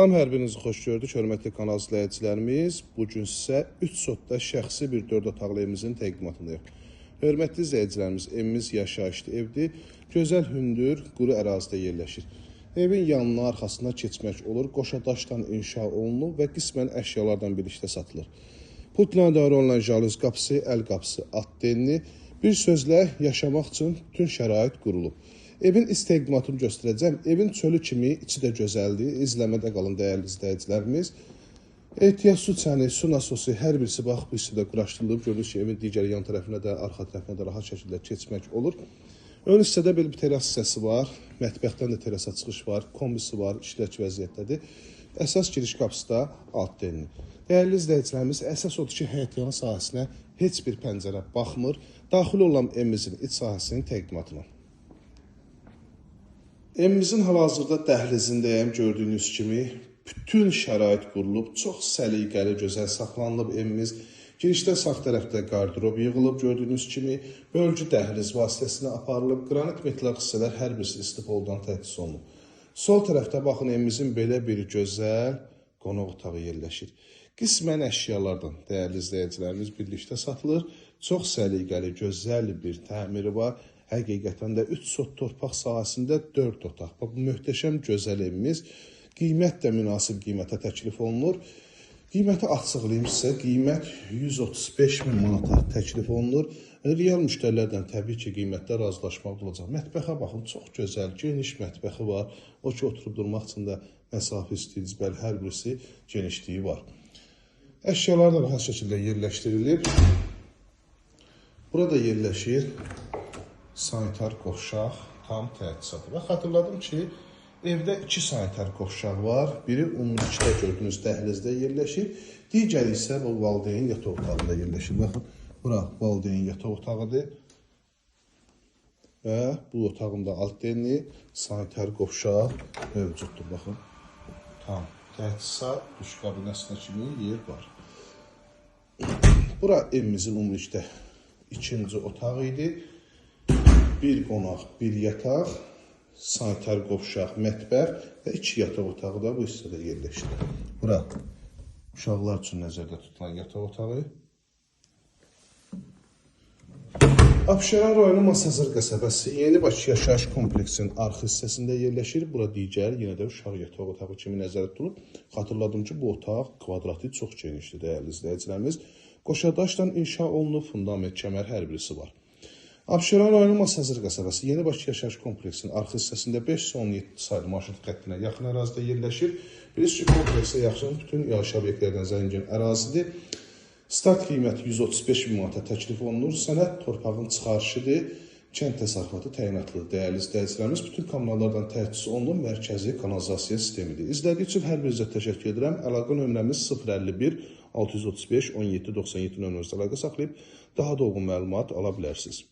Salam, hər birinizi xoş gördük, hörmətli kanal izləyicilərimiz. Bugün sizə 3 sotda şəxsi bir 4 otaqlı evimizin təqdimatındayıq. Hörmətli izləyicilərimiz, evimiz yaşayışlı evdir. Gözəl hündür, quru ərazidə yerləşir. Evin yanına, arxasına keçmək olur, qoşa daşdan inşa olunub və qismən əşyalardan birlikdə satılır. Putla idarə olunan jaluz qapısı, əl qapısı, atdenli, bir sözlə yaşamaq üçün bütün şərait qurulub. Evin təqdimatını göstərəcəm. Evin çölü kimi içi də gözəldir. İzləmədə qalın dəyərli izləyicilərimiz. Ehtiyat su çəni, su nasosu hər birisi bax bu hissədə quraşdırılıb. Görürsünüz ki, evin digər yan tərəfinə də, arxa tərəfinə də rahat şəkildə keçmək olur. Ön hissədə belə bir teras hissəsi var. Mətbəxdən də terasa çıxış var. Kombisi var, işlək vəziyyətdədir. Əsas giriş qapısı da alt denli. Dəyərli izləyicilərimiz, əsas odur ki, həyətyanı sahəsinə heç bir pəncərə baxmır. Daxil olan evimizin iç sahəsinin təqdimatına. Evimizin hal-hazırda dəhlizindəyəm, gördüyünüz kimi bütün şərait qurulub, çox səliqəli, gözəl saxlanılıb evimiz. Girişdə sağ tərəfdə qardırob yığılıb, gördüyünüz kimi bölgü dəhliz vasitəsilə aparılıb, qranit metlaq hissələr hər birisi istifadədən təchiz olunub. Sol tərəfdə baxın, evimizin belə bir gözəl qonaq otağı yerləşir. Qismən əşyalardan dəyərli izləyicilərimiz birlikdə satılır. Çox səliqəli, gözəl bir təmiri var. Həqiqətən də 3 sot torpaq sahəsində 4 otaq. Bu möhtəşəm gözəl evimiz. Qiymət də münasib qiymətə təklif olunur. Qiyməti açıqlayım sizə. Qiymət 135 min manata təklif olunur. Real müştərilərdən təbii ki, qiymətdə razılaşmaq olacaq. Mətbəxə baxın, çox gözəl, geniş mətbəxi var. O ki, oturub durmaq üçün də məsafə istəyiniz, bəli, hər birisi genişliyi var. Əşyalar da rahat şəkildə yerləşdirilir. Burada yerləşir sanitar qovşaq, tam təchizatı. Və xatırladım ki, evdə 2 sanitar qovşaq var. Biri ümumilikdə gördüyünüz dəhlizdə yerləşir. Digəri isə bu valideyn yataq otağında yerləşir. Baxın, bura valideyn yataq otağıdır. Və bu otağın da alt denli sanitar qovşaq mövcuddur. Baxın, tam təchizat, duş kabinəsinə kimi yer var. Bura evimizin ümumilikdə ikinci otağı idi. Bir qonaq, bir yataq, sanitar qovşaq, mətbəx və 2 yataq otağı da bu hissədə yerləşir. Bura uşaqlar üçün nəzərdə tutulan yataq otağı. Abşeron rayonu Masazır qəsəbəsi Yeni Bakı yaşayış kompleksinin arxa hissəsində yerləşir. Bura digər yenə də uşaq yataq otağı kimi nəzərdə tutulub. Xatırladım ki, bu otaq kvadratı çox genişdir dəyərli izləyicilərimiz. Qoşa daşdan inşa olunub, fundament, kəmər hər birisi var. Abşeron rayonu Masazır qəsəbəsi Yeni Bakı yaşayış kompleksinin arxa hissəsində 517 saylı marşrut xəttinə yaxın ərazidə yerləşir. Bilirsiniz ki, kompleksə yaxın bütün yaşayış obyektlərdən zəngin ərazidir. Start qiyməti 135 min manata təklif olunur. Sənəd torpağın çıxarışıdır. Kənd təsərrüfatı təyinatlıdır. Dəyərli izləyicilərimiz, bütün kanallardan təchiz olunur, mərkəzi kanalizasiya sistemidir. İzlədiyi üçün hər birinizə təşəkkür edirəm. Əlaqə nömrəmiz 051 635 1797 nömrəmizdə əlaqə saxlayıb daha dolğun məlumat ala bilərsiniz.